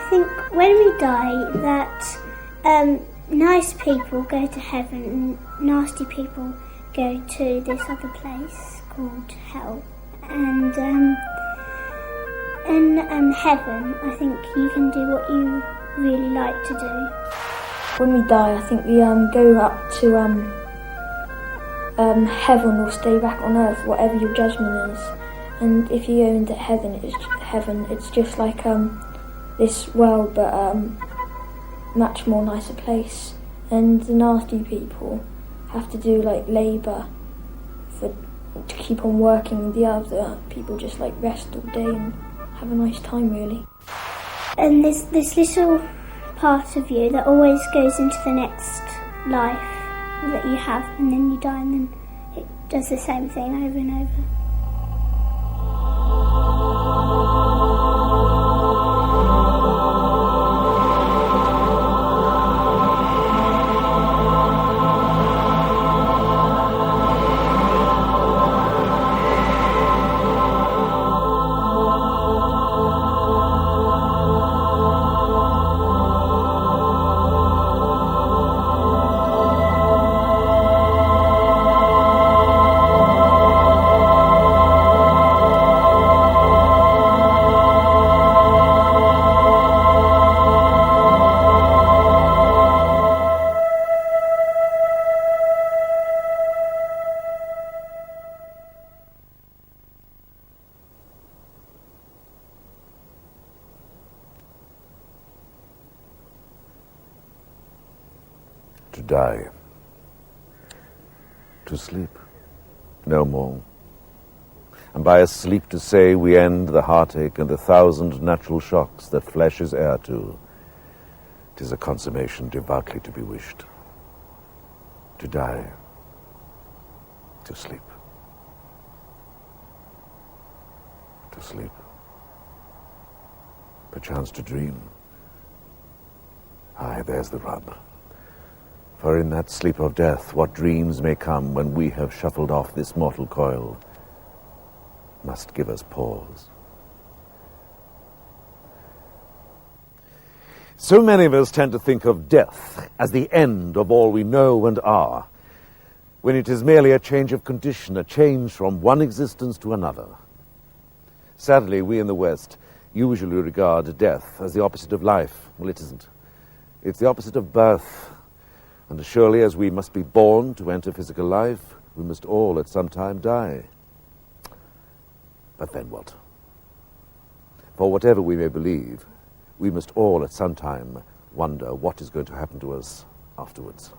think when we die that nice people go to heaven and nasty people go to this other place called hell. And in heaven, I think you can do what you really like to do. When we die, I think we go up to heaven or stay back on earth, whatever your judgment is. And if you go into heaven, it's just like this world, but much more nicer place. And the nasty people have to do like labour to keep on working. The other people just like rest all day and have a nice time, really. And there's this little part of you that always goes into the next life that you have, and then you die, and then it does the same thing over and over. To die, to sleep, no more. And by a sleep to say we end the heartache and the thousand natural shocks that flesh is heir to. 'Tis a consummation devoutly to be wished. To die, to sleep, to sleep, perchance to dream. Aye, there's the rub. For in that sleep of death, what dreams may come when we have shuffled off this mortal coil, must give us pause. So many of us tend to think of death as the end of all we know and are, when it is merely a change of condition, a change from one existence to another. Sadly, we in the West usually regard death as the opposite of life. Well, it isn't. It's the opposite of birth. And as surely as we must be born to enter physical life, we must all at some time die. But then what? For whatever we may believe, we must all at some time wonder what is going to happen to us afterwards.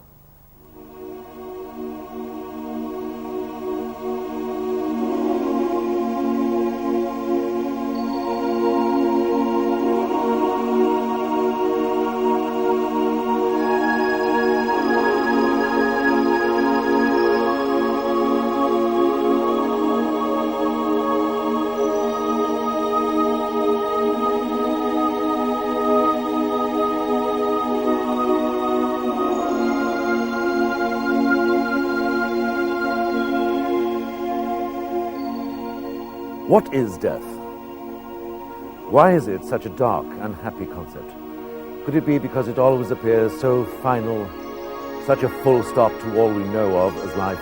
What is death? Why is it such a dark, unhappy concept? Could it be because it always appears so final, such a full stop to all we know of as life?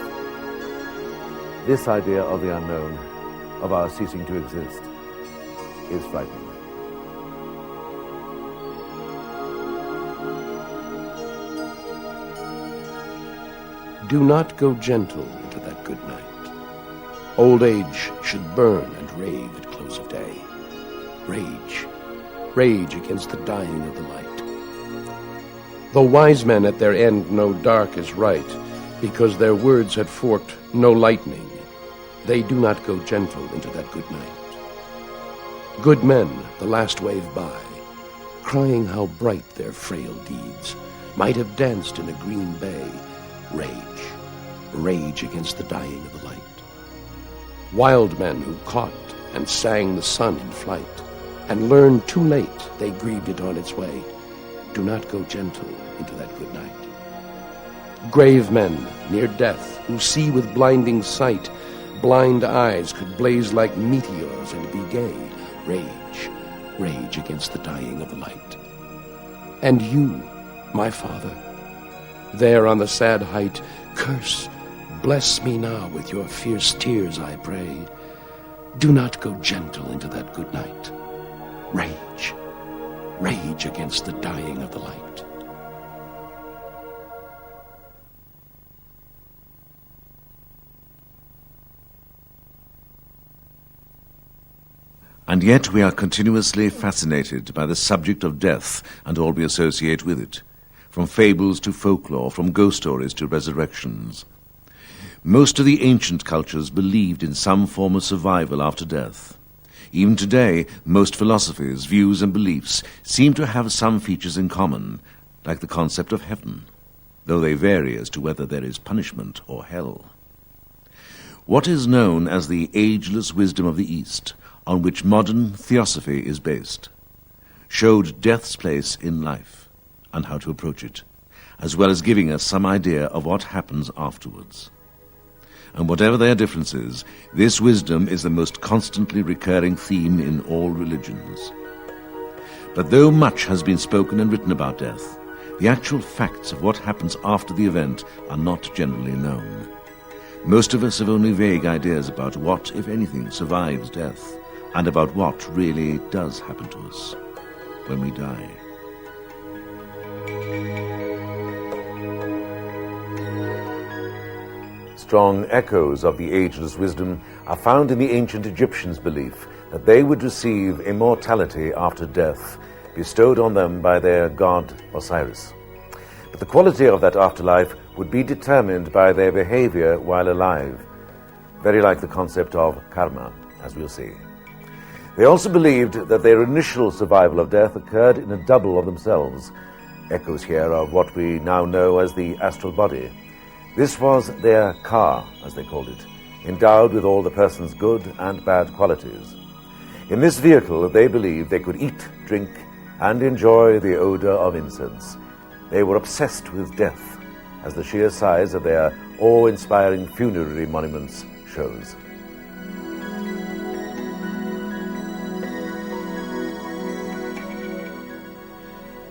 This idea of the unknown, of our ceasing to exist, is frightening. Do not go gentle into that good night. Old age should burn and rave at close of day. Rage, rage against the dying of the light. Though wise men at their end know dark is right, because their words had forked no lightning, they do not go gentle into that good night. Good men, the last wave by, crying how bright their frail deeds, might have danced in a green bay. Rage, rage against the dying of the light. Wild men who caught and sang the sun in flight, and learned too late they grieved it on its way, do not go gentle into that good night. Grave men near death, who see with blinding sight, blind eyes could blaze like meteors and be gay. Rage, rage against the dying of the light. And you, my father, there on the sad height, curse, bless me now with your fierce tears, I pray. Do not go gentle into that good night. Rage, rage against the dying of the light. And yet we are continuously fascinated by the subject of death and all we associate with it, from fables to folklore, from ghost stories to resurrections. Most of the ancient cultures believed in some form of survival after death. Even today, most philosophies, views and beliefs seem to have some features in common, like the concept of heaven, though they vary as to whether there is punishment or hell. What is known as the ageless wisdom of the East, on which modern theosophy is based, showed death's place in life and how to approach it, as well as giving us some idea of what happens afterwards. And whatever their differences, this wisdom is the most constantly recurring theme in all religions. But though much has been spoken and written about death, the actual facts of what happens after the event are not generally known. Most of us have only vague ideas about what, if anything, survives death, and about what really does happen to us when we die. Strong echoes of the ageless wisdom are found in the ancient Egyptians' belief that they would receive immortality after death, bestowed on them by their god Osiris. But the quality of that afterlife would be determined by their behavior while alive, very like the concept of karma, as we'll see. They also believed that their initial survival of death occurred in a double of themselves, echoes here of what we now know as the astral body. This was their ka, as they called it, endowed with all the person's good and bad qualities. In this vehicle, they believed they could eat, drink, and enjoy the odor of incense. They were obsessed with death, as the sheer size of their awe-inspiring funerary monuments shows.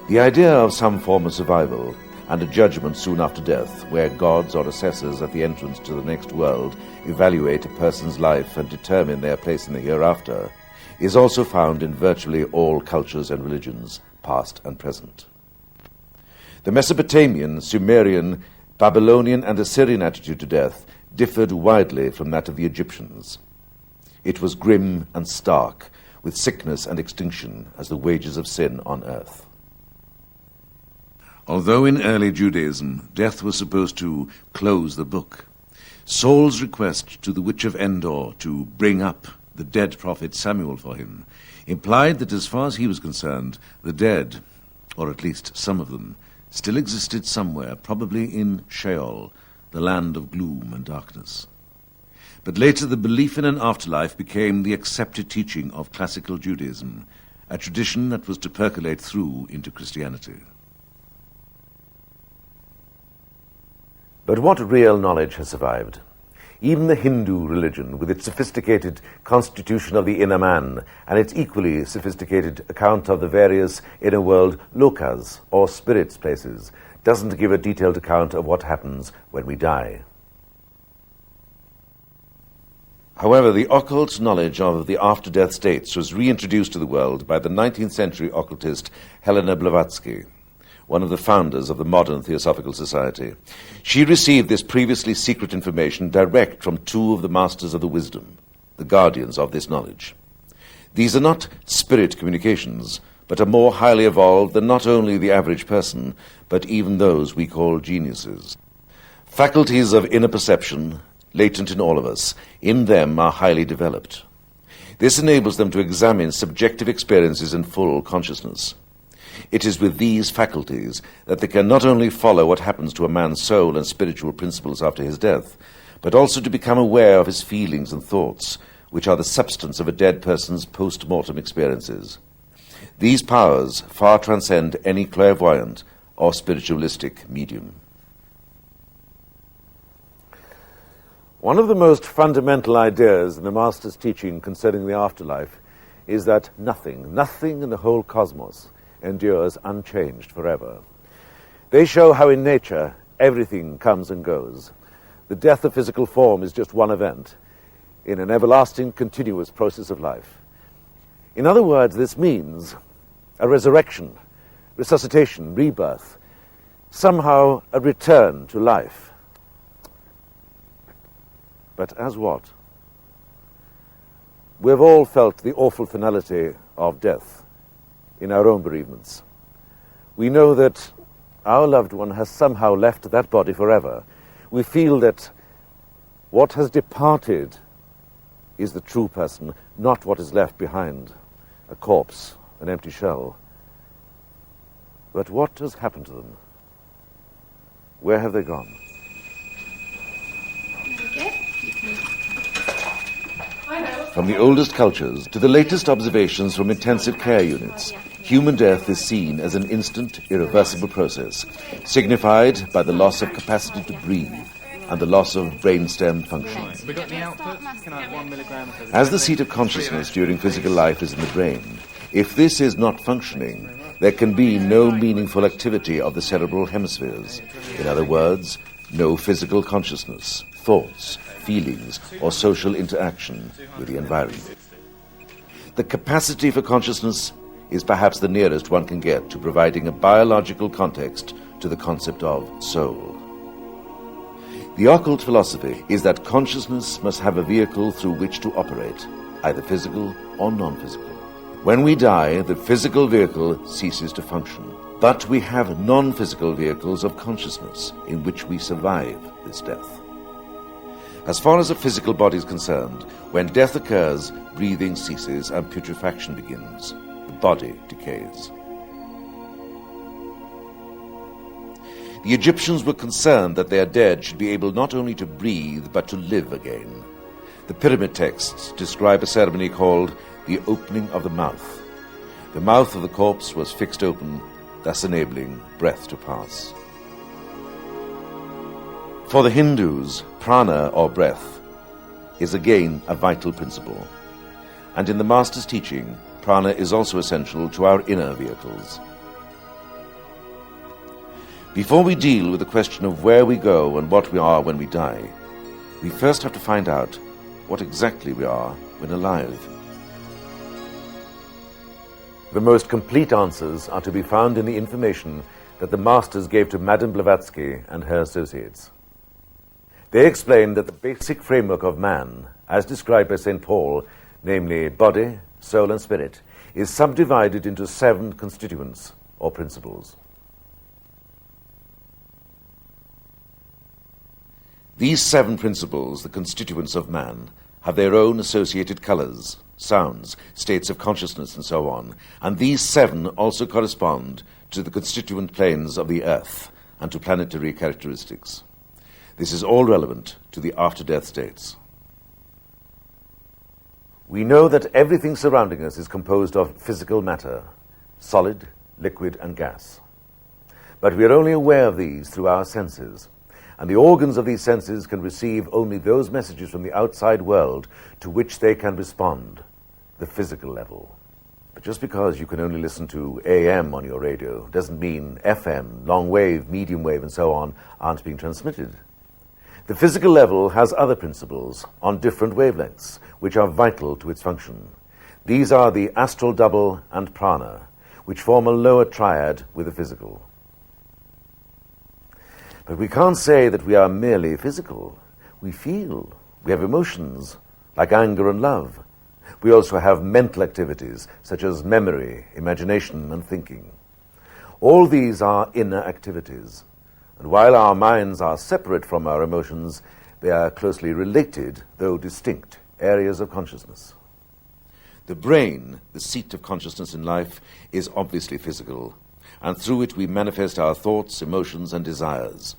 The idea of some form of survival and a judgment soon after death, where gods or assessors at the entrance to the next world evaluate a person's life and determine their place in the hereafter, is also found in virtually all cultures and religions, past and present. The Mesopotamian, Sumerian, Babylonian and Assyrian attitude to death differed widely from that of the Egyptians. It was grim and stark, with sickness and extinction as the wages of sin on earth. Although in early Judaism death was supposed to close the book, Saul's request to the witch of Endor to bring up the dead prophet Samuel for him implied that as far as he was concerned, the dead, or at least some of them, still existed somewhere, probably in Sheol, the land of gloom and darkness. But later the belief in an afterlife became the accepted teaching of classical Judaism, a tradition that was to percolate through into Christianity. But what real knowledge has survived? Even the Hindu religion, with its sophisticated constitution of the inner man and its equally sophisticated account of the various inner world lokas, or spirits' places, doesn't give a detailed account of what happens when we die. However, the occult knowledge of the after-death states was reintroduced to the world by the 19th century occultist Helena Blavatsky, one of the founders of the modern Theosophical Society. She received this previously secret information direct from two of the masters of the wisdom, the guardians of this knowledge. These are not spirit communications, but are more highly evolved than not only the average person, but even those we call geniuses. Faculties of inner perception, latent in all of us, in them are highly developed. This enables them to examine subjective experiences in full consciousness. It is with these faculties that they can not only follow what happens to a man's soul and spiritual principles after his death, but also to become aware of his feelings and thoughts, which are the substance of a dead person's post-mortem experiences. These powers far transcend any clairvoyant or spiritualistic medium. One of the most fundamental ideas in the Master's teaching concerning the afterlife is that nothing in the whole cosmos endures unchanged forever. They show how in nature everything comes and goes. The death of physical form is just one event in an everlasting, continuous process of life. In other words, this means a resurrection, resuscitation, rebirth, somehow a return to life. But as what? We've all felt the awful finality of death in our own bereavements. We know that our loved one has somehow left that body forever. We feel that what has departed is the true person, not what is left behind, a corpse, an empty shell. But what has happened to them? Where have they gone? From the oldest cultures to the latest observations from intensive care units, human death is seen as an instant, irreversible process, signified by the loss of capacity to breathe and the loss of brainstem function. As the seat of consciousness during physical life is in the brain, if this is not functioning, there can be no meaningful activity of the cerebral hemispheres. In other words, no physical consciousness, thoughts, feelings, or social interaction with the environment. The capacity for consciousness is perhaps the nearest one can get to providing a biological context to the concept of soul. The occult philosophy is that consciousness must have a vehicle through which to operate, either physical or non-physical. When we die, the physical vehicle ceases to function, but we have non-physical vehicles of consciousness in which we survive this death. As far as a physical body is concerned, when death occurs, breathing ceases and putrefaction begins. The body decays. The Egyptians were concerned that their dead should be able not only to breathe, but to live again. The pyramid texts describe a ceremony called the opening of the mouth. The mouth of the corpse was fixed open, thus enabling breath to pass. For the Hindus, prana, or breath, is again a vital principle. And in the Master's teaching, prana is also essential to our inner vehicles. Before we deal with the question of where we go and what we are when we die, we first have to find out what exactly we are when alive. The most complete answers are to be found in the information that the Masters gave to Madame Blavatsky and her associates. They explained that the basic framework of man, as described by St. Paul, namely body, soul and spirit, is subdivided into 7 constituents or principles. These 7 principles, the constituents of man, have their own associated colors, sounds, states of consciousness, and so on, and these 7 also correspond to the constituent planes of the earth and to planetary characteristics. This is all relevant to the after-death states. We know that everything surrounding us is composed of physical matter, solid, liquid, and gas. But we are only aware of these through our senses, and the organs of these senses can receive only those messages from the outside world to which they can respond, the physical level. But just because you can only listen to AM on your radio doesn't mean FM, long wave, medium wave, and so on aren't being transmitted. The physical level has other principles on different wavelengths, which are vital to its function. These are the astral double and prana, which form a lower triad with the physical. But we can't say that we are merely physical. We feel, we have emotions, like anger and love. We also have mental activities, such as memory, imagination, and thinking. All these are inner activities. And while our minds are separate from our emotions, they are closely related, though distinct, areas of consciousness. The brain, the seat of consciousness in life, is obviously physical, and through it we manifest our thoughts, emotions, and desires.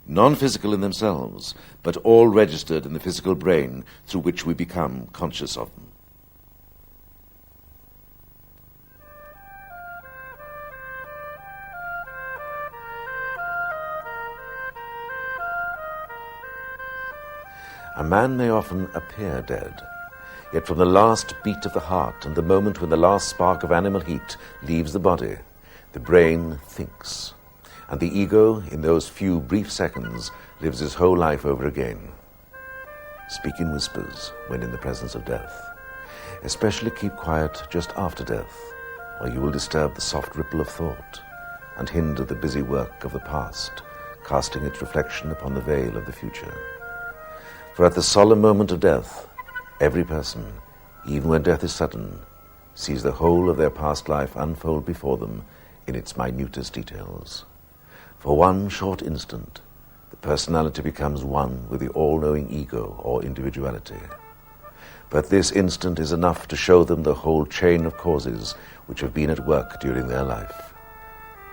Non-physical in themselves, but all registered in the physical brain through which we become conscious of them. A man may often appear dead. Yet from the last beat of the heart and the moment when the last spark of animal heat leaves the body, the brain thinks, and the ego, in those few brief seconds, lives his whole life over again. Speak in whispers when in the presence of death. Especially keep quiet just after death, or you will disturb the soft ripple of thought and hinder the busy work of the past, casting its reflection upon the veil of the future. For at the solemn moment of death, every person, even when death is sudden, sees the whole of their past life unfold before them in its minutest details. For one short instant, the personality becomes one with the all-knowing ego or individuality. But this instant is enough to show them the whole chain of causes which have been at work during their life.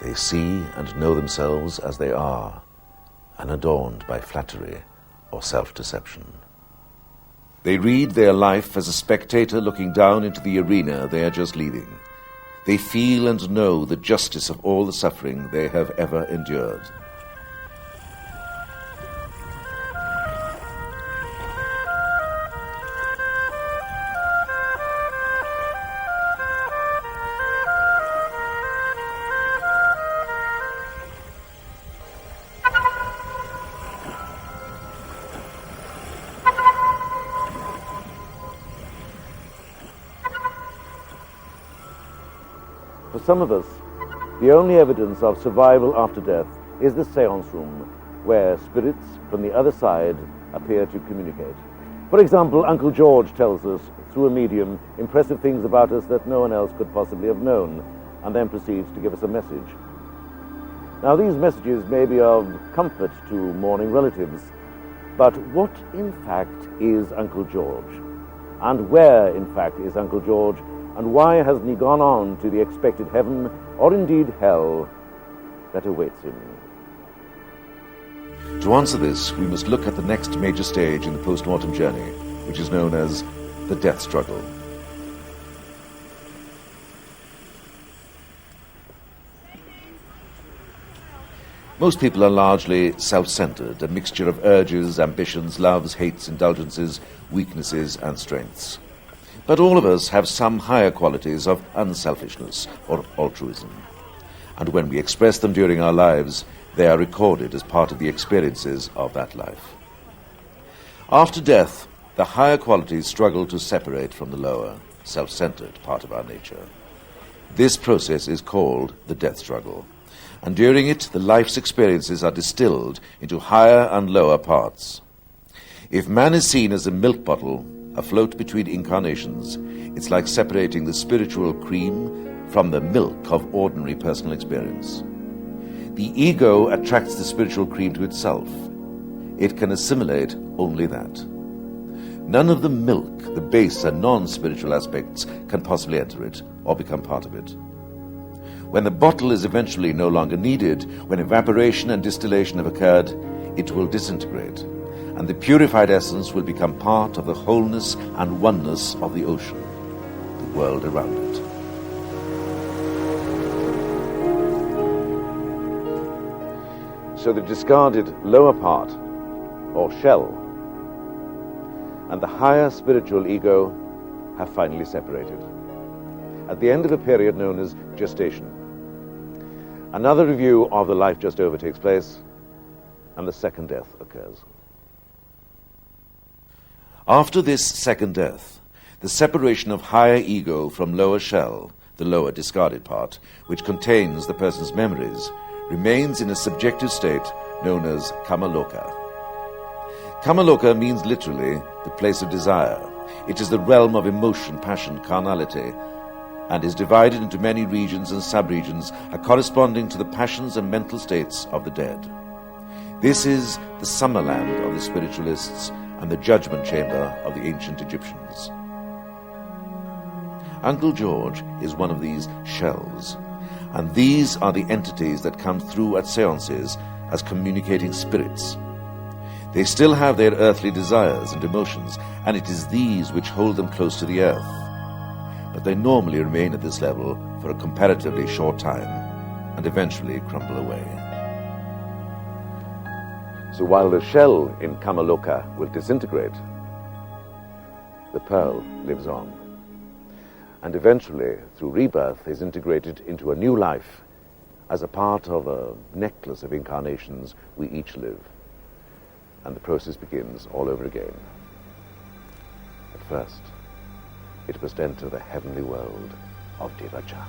They see and know themselves as they are, unadorned by flattery or self-deception. They read their life as a spectator looking down into the arena they are just leaving. They feel and know the justice of all the suffering they have ever endured. For some of us, the only evidence of survival after death is the seance room, where spirits from the other side appear to communicate. For example, Uncle George tells us, through a medium, impressive things about us that no one else could possibly have known, and then proceeds to give us a message. Now, these messages may be of comfort to mourning relatives, but what, in fact, is Uncle George? And where, in fact, is Uncle George? And why hasn't he gone on to the expected heaven, or indeed hell, that awaits him? To answer this, we must look at the next major stage in the post-mortem journey, which is known as the death struggle. Most people are largely self-centered, a mixture of urges, ambitions, loves, hates, indulgences, weaknesses, and strengths. But all of us have some higher qualities of unselfishness or altruism. And when we express them during our lives, they are recorded as part of the experiences of that life. After death, the higher qualities struggle to separate from the lower, self-centered part of our nature. This process is called the death struggle, and during it, the life's experiences are distilled into higher and lower parts. If man is seen as a milk bottle afloat between incarnations, it's like separating the spiritual cream from the milk of ordinary personal experience. The ego attracts the spiritual cream to itself. It can assimilate only that. None of the milk, the baser, non-spiritual aspects can possibly enter it or become part of it. When the bottle is eventually no longer needed, when evaporation and distillation have occurred, it will disintegrate, and the purified essence will become part of the wholeness and oneness of the ocean, the world around it. So the discarded lower part, or shell, and the higher spiritual ego have finally separated, at the end of a period known as gestation. Another review of the life just over takes place, and the second death occurs. After this second death, the separation of higher ego from lower shell, the lower discarded part, which contains the person's memories, remains in a subjective state known as kamaloka. Kamaloka means literally the place of desire. It is the realm of emotion, passion, carnality, and is divided into many regions and sub-regions corresponding to the passions and mental states of the dead. This is the summer land of the spiritualists and the judgment chamber of the ancient Egyptians. Uncle George is one of these shells, and these are the entities that come through at seances as communicating spirits. They still have their earthly desires and emotions, and it is these which hold them close to the earth. But they normally remain at this level for a comparatively short time and eventually crumble away. So while the shell in Kamaloka will disintegrate, the pearl lives on. And eventually, through rebirth, is integrated into a new life as a part of a necklace of incarnations we each live. And the process begins all over again. At first, it must enter the heavenly world of Devachan.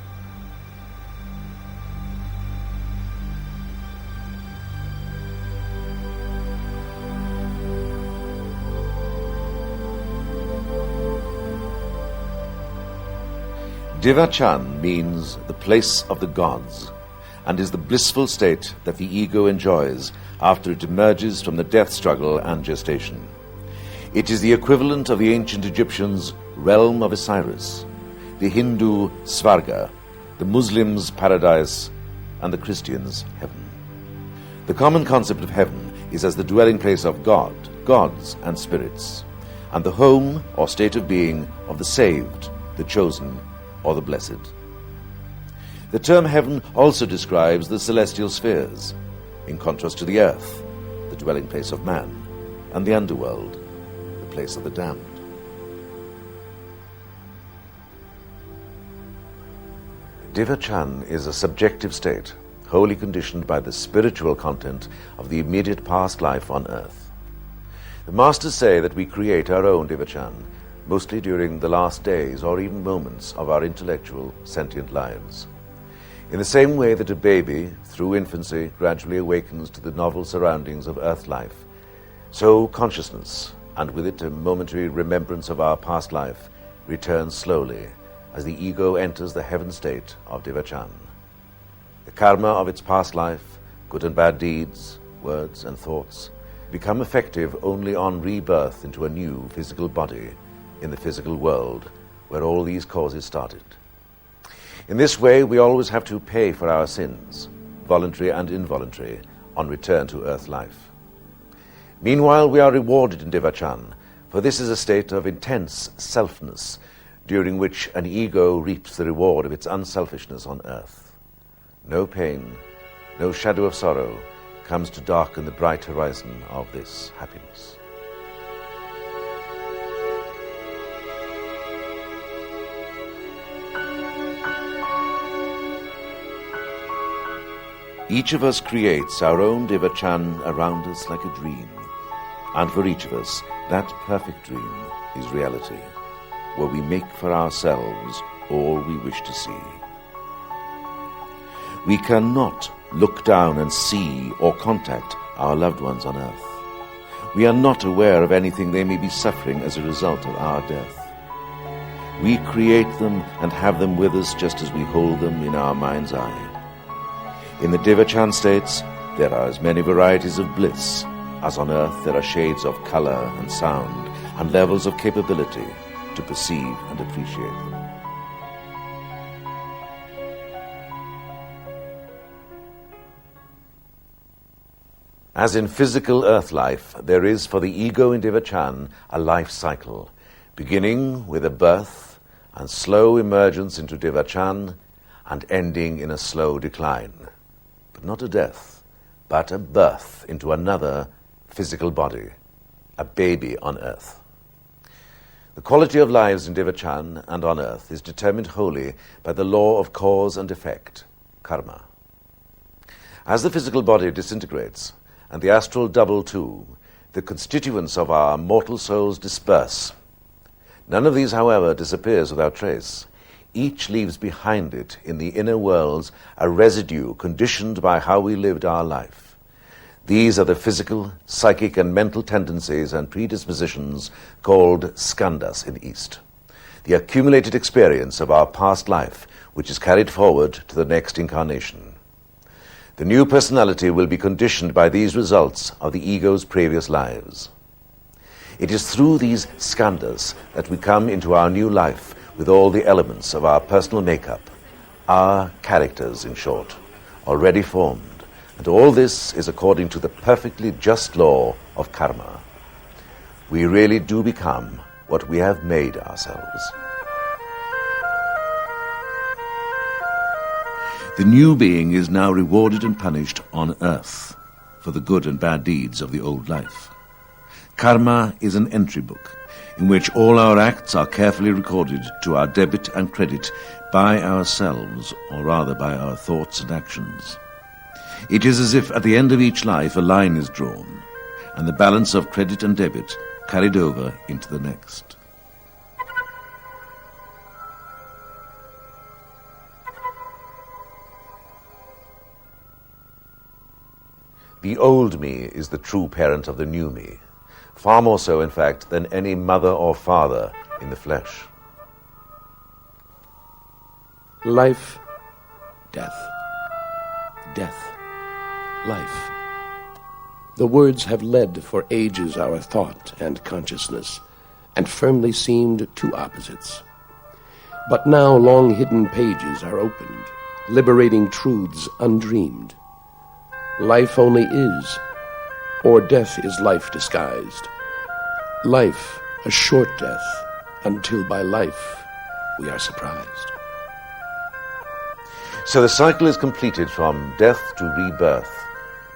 Devachan means the place of the gods, and is the blissful state that the ego enjoys after it emerges from the death struggle and gestation. It is the equivalent of the ancient Egyptians' realm of Osiris, the Hindu Svarga, the Muslims' paradise, and the Christians' heaven. The common concept of heaven is as the dwelling place of God, gods, and spirits, and the home or state of being of the saved, the chosen, or the blessed. The term heaven also describes the celestial spheres, in contrast to the earth, the dwelling place of man, and the underworld, the place of the damned. Devachan is a subjective state, wholly conditioned by the spiritual content of the immediate past life on earth. The masters say that we create our own Devachan, mostly during the last days or even moments of our intellectual, sentient lives. In the same way that a baby, through infancy, gradually awakens to the novel surroundings of earth life, so consciousness, and with it a momentary remembrance of our past life, returns slowly as the ego enters the heaven state of Devachan. The karma of its past life, good and bad deeds, words and thoughts, become effective only on rebirth into a new physical body in the physical world where all these causes started. In this way, we always have to pay for our sins, voluntary and involuntary, on return to earth life. Meanwhile, we are rewarded in Devachan, for this is a state of intense selfness, during which an ego reaps the reward of its unselfishness on earth. No pain, no shadow of sorrow comes to darken the bright horizon of this happiness. Each of us creates our own Devachan around us like a dream, and for each of us, that perfect dream is reality, where we make for ourselves all we wish to see. We cannot look down and see or contact our loved ones on earth. We are not aware of anything they may be suffering as a result of our death. We create them and have them with us just as we hold them in our mind's eye. In the Devachan states, there are as many varieties of bliss as on earth there are shades of color and sound and levels of capability to perceive and appreciate them. As in physical earth life, there is for the ego in Devachan a life cycle, beginning with a birth and slow emergence into Devachan and ending in a slow decline. But not a death, but a birth into another physical body, a baby on earth. The quality of lives in Devachan and on earth is determined wholly by the law of cause and effect, karma. As the physical body disintegrates, and the astral double too, the constituents of our mortal souls disperse. None of these, however, disappears without trace. Each leaves behind it in the inner worlds a residue conditioned by how we lived our life. These are the physical, psychic, and mental tendencies and predispositions called skandhas in the East, the accumulated experience of our past life, which is carried forward to the next incarnation. The new personality will be conditioned by these results of the ego's previous lives. It is through these skandhas that we come into our new life with all the elements of our personal makeup, our characters, in short, already formed, and all this is according to the perfectly just law of karma. We really do become what we have made ourselves. The new being is now rewarded and punished on earth for the good and bad deeds of the old life. Karma is an entry book. in which all our acts are carefully recorded to our debit and credit by ourselves, or rather by our thoughts and actions. It is as if at the end of each life a line is drawn, and the balance of credit and debit carried over into the next. The old me is the true parent of the new me, far more so, in fact, than any mother or father in the flesh. Life, death. Death, life. The words have led for ages our thought and consciousness, and firmly seemed two opposites. But now long-hidden pages are opened, liberating truths undreamed. Life only is, or death is life disguised. Life, a short death, until by life we are surprised. So the cycle is completed from death to rebirth,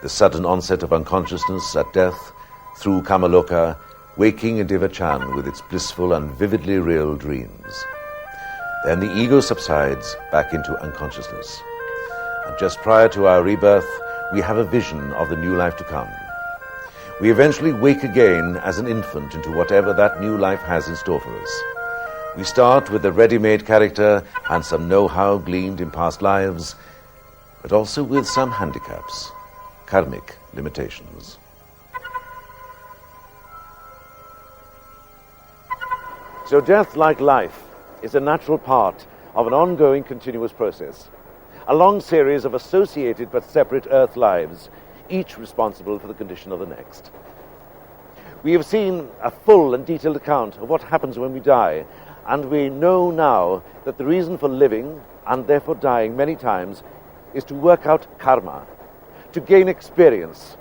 the sudden onset of unconsciousness at death, through Kamaloka, waking in Divachan with its blissful and vividly real dreams. Then the ego subsides back into unconsciousness. And just prior to our rebirth, we have a vision of the new life to come. We eventually wake again as an infant into whatever that new life has in store for us. We start with a ready-made character and some know-how gleaned in past lives, but also with some handicaps, karmic limitations. So death, like life, is a natural part of an ongoing continuous process, a long series of associated but separate earth lives, each responsible for the condition of the next. We have seen a full and detailed account of what happens when we die, and we know now that the reason for living, and therefore dying many times, is to work out karma, to gain experience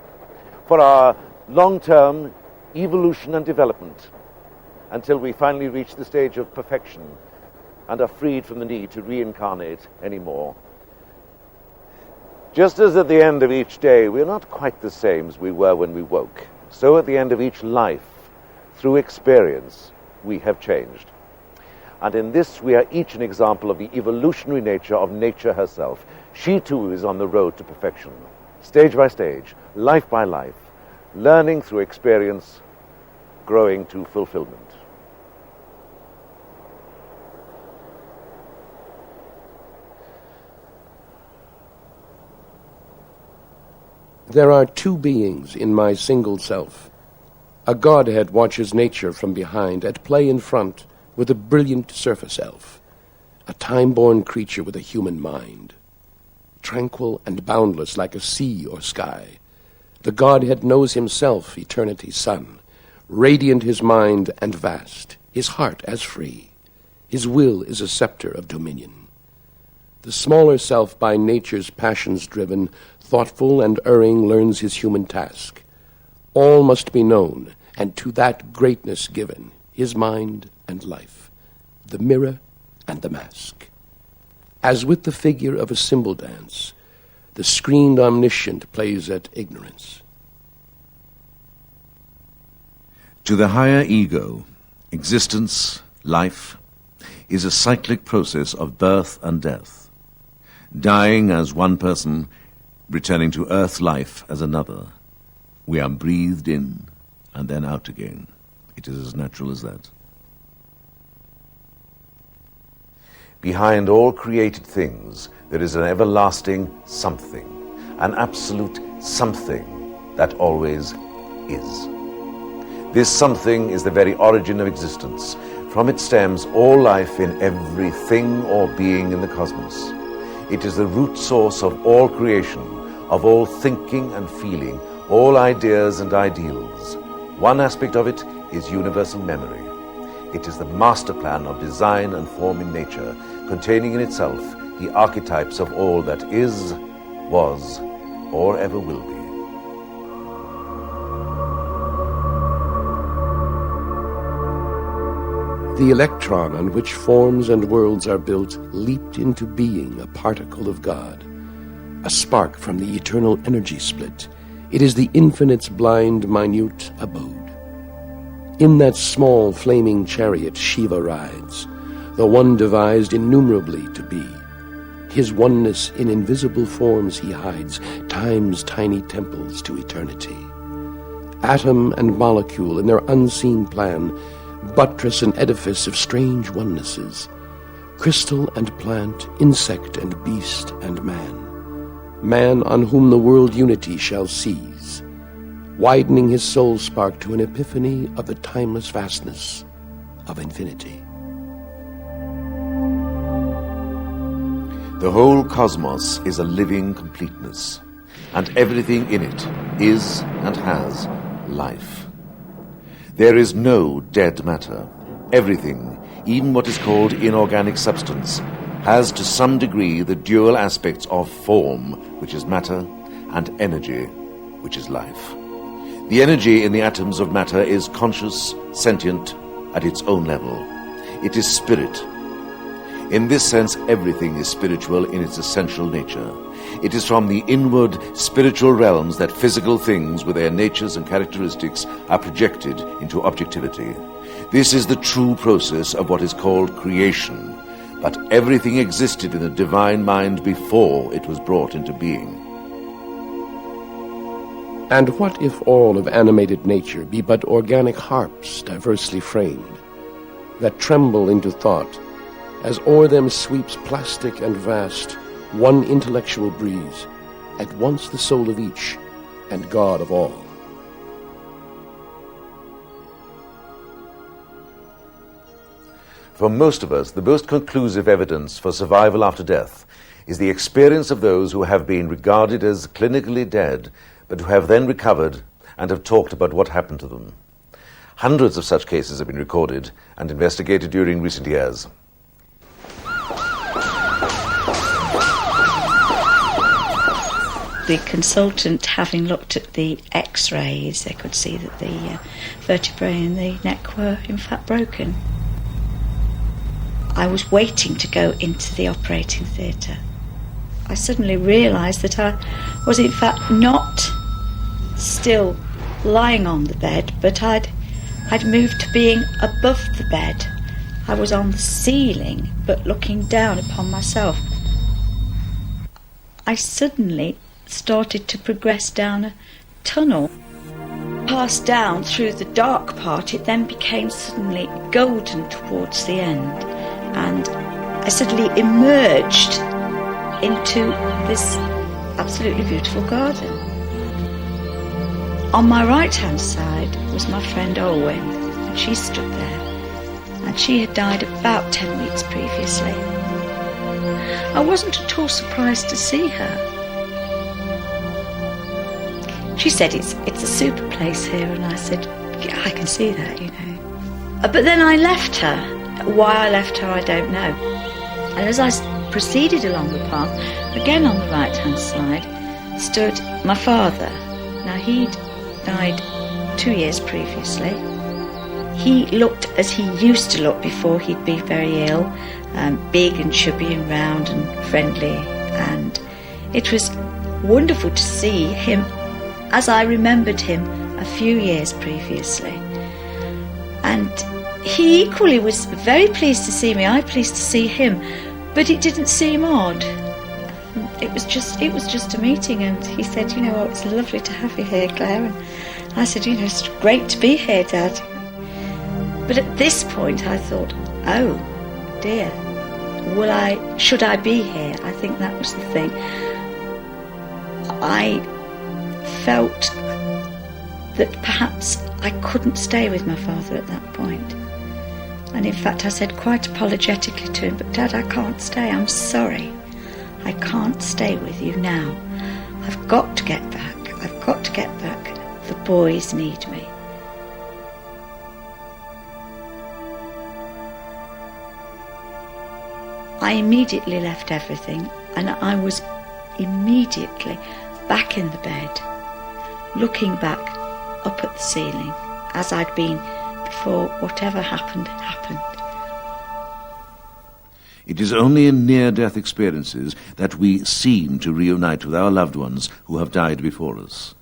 for our long-term evolution and development, until we finally reach the stage of perfection and are freed from the need to reincarnate anymore. Just as at the end of each day we are not quite the same as we were when we woke, so at the end of each life, through experience, we have changed. And in this we are each an example of the evolutionary nature of nature herself. She too is on the road to perfection, stage by stage, life by life, learning through experience, growing to fulfillment. There are two beings in my single self. A Godhead watches nature from behind, at play in front with a brilliant surface elf, a time-born creature with a human mind. Tranquil and boundless like a sea or sky, the Godhead knows himself, eternity's son, radiant his mind and vast, his heart as free. His will is a scepter of dominion. The smaller self, by nature's passions driven, thoughtful and erring, learns his human task. All must be known, and to that greatness given, his mind and life, the mirror and the mask. As with the figure of a cymbal dance, the screened omniscient plays at ignorance. To the higher ego, existence, life, is a cyclic process of birth and death. Dying as one person, returning to earth life as another. We are breathed in and then out again. It is as natural as that. Behind all created things, there is an everlasting something, an absolute something that always is. This something is the very origin of existence. From it stems all life in every thing or being in the cosmos. It is the root source of all creation, of all thinking and feeling, all ideas and ideals. One aspect of it is universal memory. It is the master plan of design and form in nature, containing in itself the archetypes of all that is, was, or ever will be. The electron on which forms and worlds are built leaped into being, a particle of God, a spark from the eternal energy split. It is the infinite's blind, minute abode. In that small flaming chariot Shiva rides, the one devised innumerably to be. His oneness in invisible forms he hides, time's tiny temples to eternity. Atom and molecule in their unseen plan buttress an edifice of strange onenesses, crystal and plant, insect and beast and man on whom the world unity shall seize, widening his soul spark to an epiphany of the timeless vastness of infinity. The whole cosmos is a living completeness, and everything in it is and has life. There is no dead matter. Everything, even what is called inorganic substance, has to some degree the dual aspects of form, which is matter, and energy, which is life. The energy in the atoms of matter is conscious, sentient, at its own level. It is spirit. In this sense, everything is spiritual in its essential nature. It is from the inward spiritual realms that physical things with their natures and characteristics are projected into objectivity. This is the true process of what is called creation, but everything existed in the divine mind before it was brought into being. And what if all of animated nature be but organic harps diversely framed, that tremble into thought, as o'er them sweeps plastic and vast one intellectual breeze, at once the soul of each and God of all? For most of us, the most conclusive evidence for survival after death is the experience of those who have been regarded as clinically dead, but who have then recovered and have talked about what happened to them. Hundreds of such cases have been recorded and investigated during recent years. The consultant, having looked at the x-rays, they could see that the vertebrae in the neck were in fact broken. I was waiting to go into the operating theatre. I suddenly realised that I was in fact not still lying on the bed, but I'd moved to being above the bed. I was on the ceiling, but looking down upon myself. I suddenly started to progress down a tunnel. Passed down through the dark part, it then became suddenly golden towards the end, and I suddenly emerged into this absolutely beautiful garden. On my right hand side was my friend Olwen, and she stood there, and she had died about 10 weeks previously. I wasn't at all surprised to see her. She said, it's a super place here, and I said, yeah, I can see that, you know. But then I left her. Why I left her, I don't know. And as I proceeded along the path, again on the right-hand side, stood my father. Now, he'd died 2 years previously. He looked as he used to look before he'd be very ill, big and chubby and round and friendly. And it was wonderful to see him as I remembered him a few years previously. And he equally was very pleased to see me, I pleased to see him, but it didn't seem odd. It was just a meeting, and he said, you know, oh, it's lovely to have you here, Claire. And I said, you know, it's great to be here, Dad. But at this point I thought, oh dear, should I be here? I think that was the thing. I felt that perhaps I couldn't stay with my father at that point. And in fact I said quite apologetically to him, but Dad, I can't stay, I'm sorry. I can't stay with you now. I've got to get back. I've got to get back. The boys need me. I immediately left everything, and I was immediately back in the bed, looking back up at the ceiling as I'd been before whatever happened happened. It is only in near-death experiences that we seem to reunite with our loved ones who have died before us.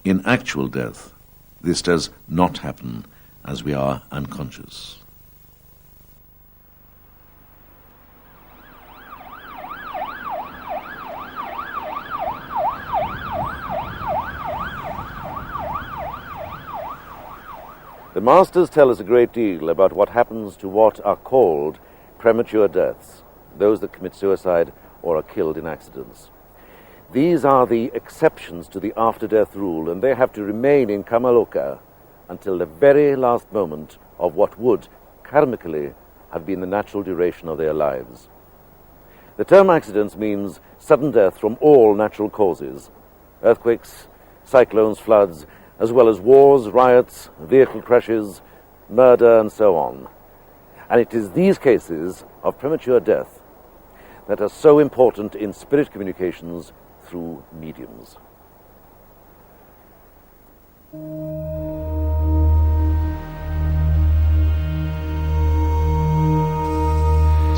In actual death, this does not happen, as we are unconscious. The masters tell us a great deal about what happens to what are called premature deaths, those that commit suicide or are killed in accidents. These are the exceptions to the after-death rule, and they have to remain in Kamaloka until the very last moment of what would, karmically, have been the natural duration of their lives. The term accidents means sudden death from all natural causes, earthquakes, cyclones, floods, as well as wars, riots, vehicle crashes, murder, and so on. And it is these cases of premature death that are so important in spirit communications through mediums.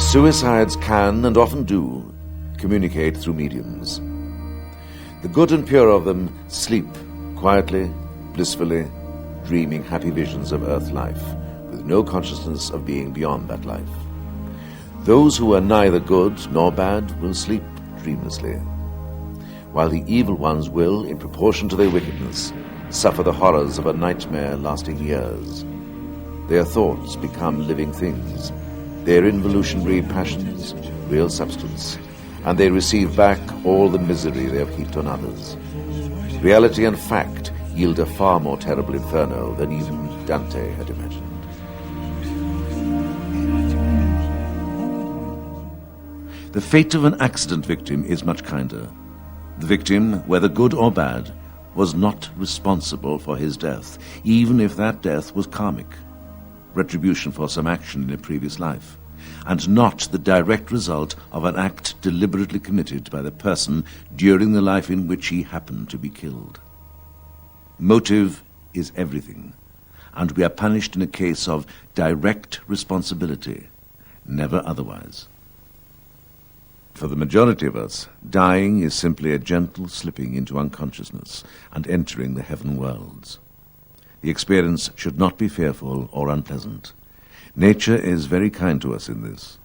Suicides can, and often do, communicate through mediums. The good and pure of them sleep quietly, blissfully, dreaming happy visions of earth life, with no consciousness of being beyond that life. Those who are neither good nor bad will sleep dreamlessly, while the evil ones will, in proportion to their wickedness, suffer the horrors of a nightmare lasting years. Their thoughts become living things, their involutionary passions real substance, and they receive back all the misery they have heaped on others. Reality and fact yield a far more terrible inferno than even Dante had imagined. The fate of an accident victim is much kinder. The victim, whether good or bad, was not responsible for his death, even if that death was karmic, retribution for some action in a previous life, and not the direct result of an act deliberately committed by the person during the life in which he happened to be killed. Motive is everything, and we are punished in a case of direct responsibility, never otherwise. For the majority of us, dying is simply a gentle slipping into unconsciousness and entering the heaven worlds. The experience should not be fearful or unpleasant. Nature is very kind to us in this.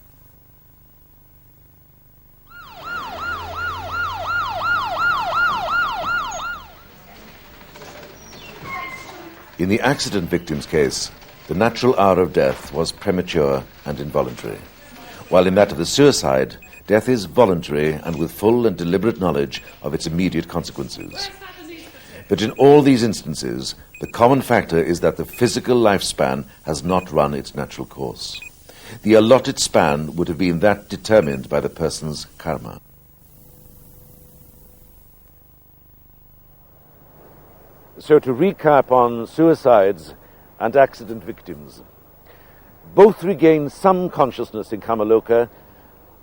In the accident victim's case, the natural hour of death was premature and involuntary, while in that of the suicide, death is voluntary and with full and deliberate knowledge of its immediate consequences. But in all these instances, the common factor is that the physical lifespan has not run its natural course. The allotted span would have been that determined by the person's karma. So to recap on suicides and accident victims, both regain some consciousness in Kamaloka,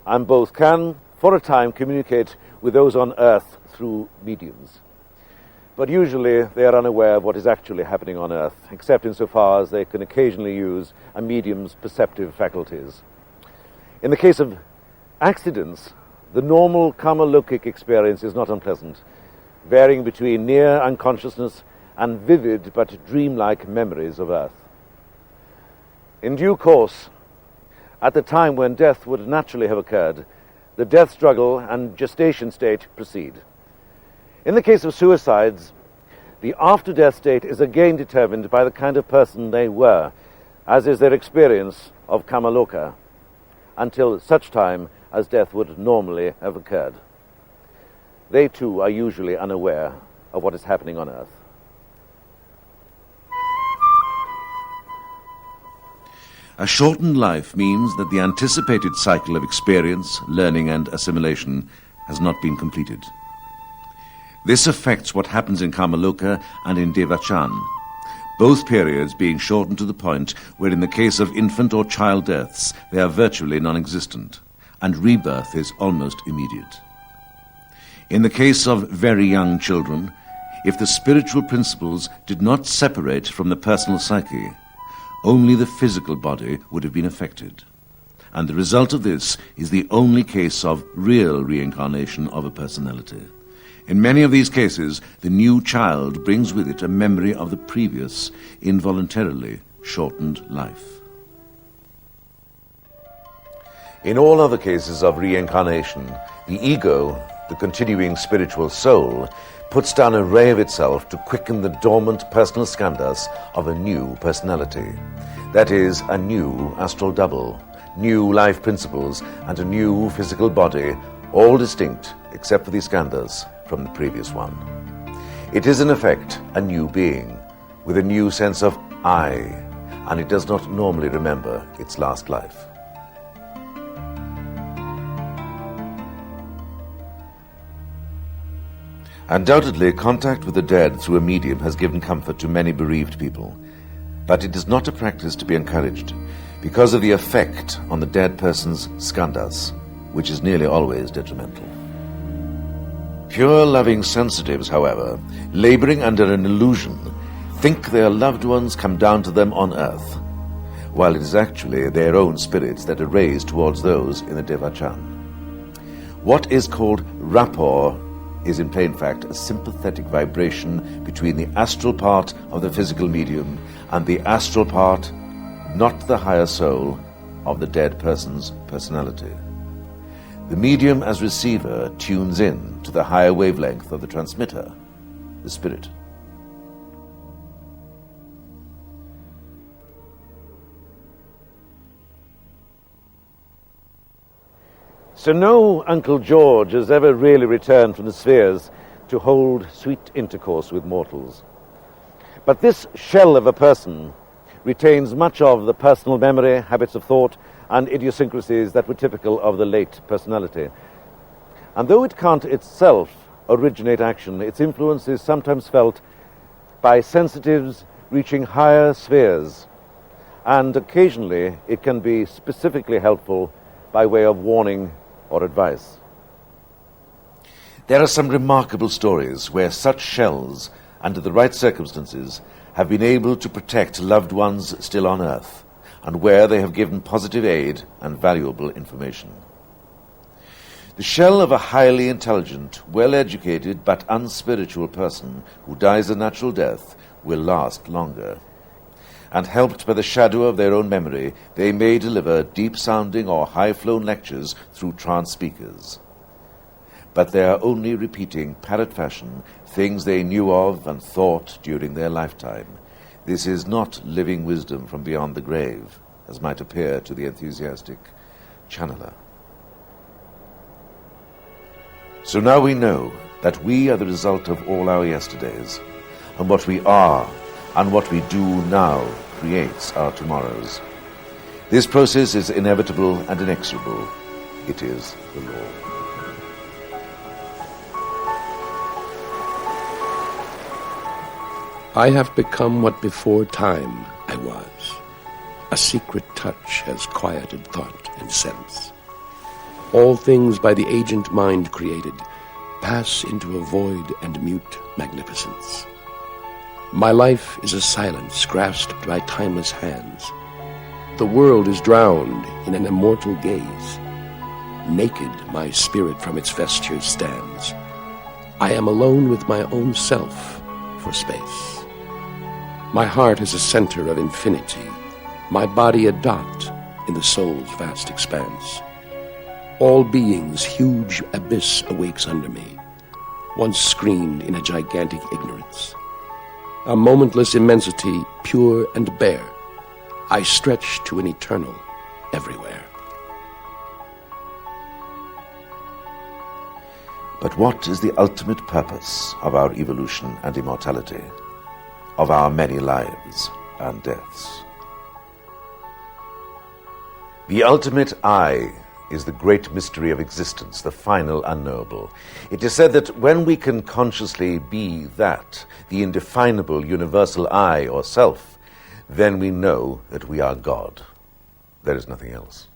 and both can, for a time, communicate with those on Earth through mediums. But usually they are unaware of what is actually happening on Earth, except insofar as they can occasionally use a medium's perceptive faculties. In the case of accidents, the normal Kamalokic experience is not unpleasant, varying between near unconsciousness and vivid but dreamlike memories of Earth. In due course, at the time when death would naturally have occurred, the death struggle and gestation state proceed. In the case of suicides, the after-death state is again determined by the kind of person they were, as is their experience of Kamaloka, until such time as death would normally have occurred. They too are usually unaware of what is happening on Earth. A shortened life means that the anticipated cycle of experience, learning, and assimilation has not been completed. This affects what happens in Kamaloka and in Devachan, both periods being shortened to the point where in the case of infant or child deaths they are virtually non-existent, and rebirth is almost immediate. In the case of very young children, if the spiritual principles did not separate from the personal psyche, only the physical body would have been affected. And the result of this is the only case of real reincarnation of a personality. In many of these cases, the new child brings with it a memory of the previous, involuntarily, shortened life. In all other cases of reincarnation, the ego, the continuing spiritual soul, puts down a ray of itself to quicken the dormant personal skandhas of a new personality. That is, a new astral double, new life principles, and a new physical body, all distinct, except for the skandhas, from the previous one. It is, in effect, a new being, with a new sense of I, and it does not normally remember its last life. Undoubtedly, contact with the dead through a medium has given comfort to many bereaved people, but it is not a practice to be encouraged because of the effect on the dead person's skandhas, which is nearly always detrimental. Pure loving sensitives, however, laboring under an illusion, think their loved ones come down to them on earth, while it is actually their own spirits that are raised towards those in the Devachan. What is called rapport is in plain fact a sympathetic vibration between the astral part of the physical medium and the astral part, not the higher soul, of the dead person's personality. The medium as receiver tunes in to the higher wavelength of the transmitter, the spirit. So no Uncle George has ever really returned from the spheres to hold sweet intercourse with mortals. But this shell of a person retains much of the personal memory, habits of thought, and idiosyncrasies that were typical of the late personality. And though it can't itself originate action, its influence is sometimes felt by sensitives reaching higher spheres, and occasionally it can be specifically helpful by way of warning or advice. There are some remarkable stories where such shells, under the right circumstances, have been able to protect loved ones still on earth, and where they have given positive aid and valuable information. The shell of a highly intelligent, well-educated but unspiritual person who dies a natural death will last longer. And helped by the shadow of their own memory, they may deliver deep-sounding or high-flown lectures through trance speakers. But they are only repeating, parrot fashion, things they knew of and thought during their lifetime. This is not living wisdom from beyond the grave, as might appear to the enthusiastic channeler. So now we know that we are the result of all our yesterdays, and what we are and what we do now creates our tomorrows. This process is inevitable and inexorable. It is the law. I have become what before time I was. A secret touch has quieted thought and sense. All things by the agent mind created pass into a void and mute magnificence. My life is a silence grasped by timeless hands. The world is drowned in an immortal gaze. Naked my spirit from its vesture stands. I am alone with my own self for space. My heart is a center of infinity, my body a dot in the soul's vast expanse. All being's huge abyss awakes under me, once screened in a gigantic ignorance. A momentless immensity, pure and bare, I stretch to an eternal everywhere. But what is the ultimate purpose of our evolution and immortality, of our many lives and deaths? The ultimate I is the great mystery of existence, the final unknowable. It is said that when we can consciously be that, the indefinable universal I or self, then we know that we are God. There is nothing else.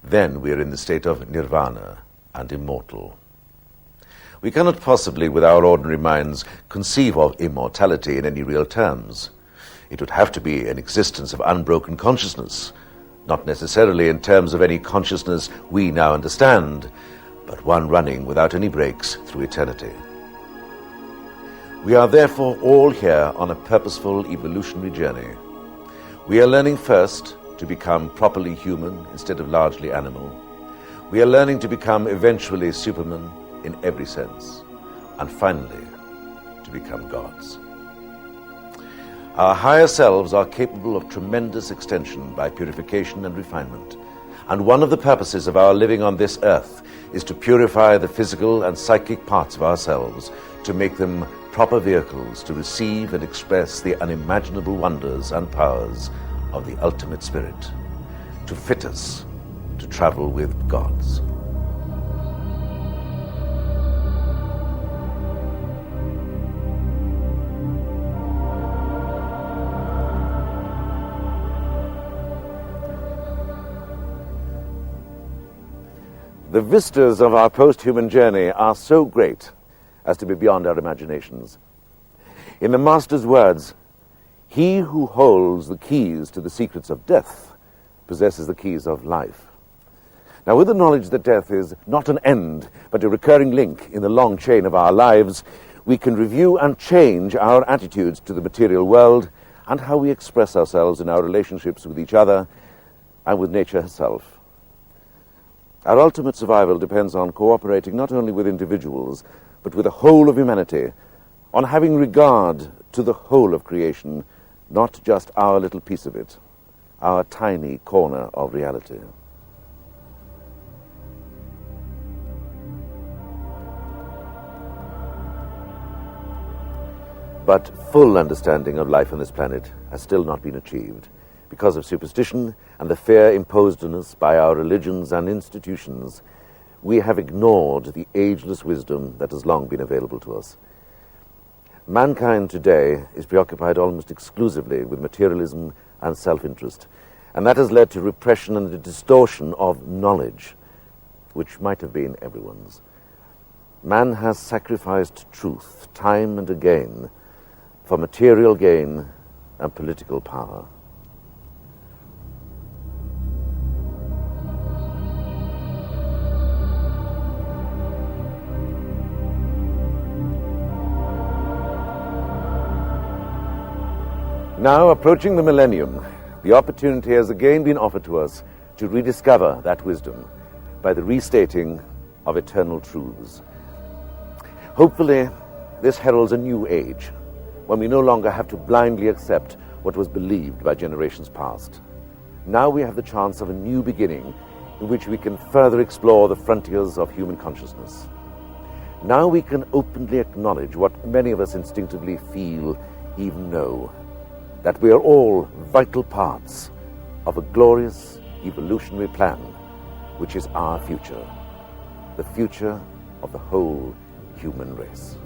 Then we are in the state of nirvana and immortal. We cannot possibly, with our ordinary minds, conceive of immortality in any real terms. It would have to be an existence of unbroken consciousness, not necessarily in terms of any consciousness we now understand, but one running without any breaks through eternity. We are therefore all here on a purposeful evolutionary journey. We are learning first to become properly human instead of largely animal. We are learning to become eventually supermen in every sense, and finally to become gods. Our higher selves are capable of tremendous extension by purification and refinement, and one of the purposes of our living on this earth is to purify the physical and psychic parts of ourselves, to make them proper vehicles to receive and express the unimaginable wonders and powers of the ultimate spirit, to fit us to travel with gods. The vistas of our post-human journey are so great as to be beyond our imaginations. In the Master's words, "He who holds the keys to the secrets of death possesses the keys of life." Now, with the knowledge that death is not an end, but a recurring link in the long chain of our lives, we can review and change our attitudes to the material world and how we express ourselves in our relationships with each other and with nature herself. Our ultimate survival depends on cooperating not only with individuals, but with the whole of humanity, on having regard to the whole of creation, not just our little piece of it, our tiny corner of reality. But full understanding of life on this planet has still not been achieved, because of superstition and the fear imposed on us by our religions and institutions. We have ignored the ageless wisdom that has long been available to us. Mankind today is preoccupied almost exclusively with materialism and self-interest, and that has led to repression and a distortion of knowledge, which might have been everyone's. Man has sacrificed truth time and again for material gain and political power. Now, approaching the millennium, the opportunity has again been offered to us to rediscover that wisdom by the restating of eternal truths. Hopefully, this heralds a new age, when we no longer have to blindly accept what was believed by generations past. Now we have the chance of a new beginning in which we can further explore the frontiers of human consciousness. Now we can openly acknowledge what many of us instinctively feel, even know, that we are all vital parts of a glorious evolutionary plan, which is our future, the future of the whole human race.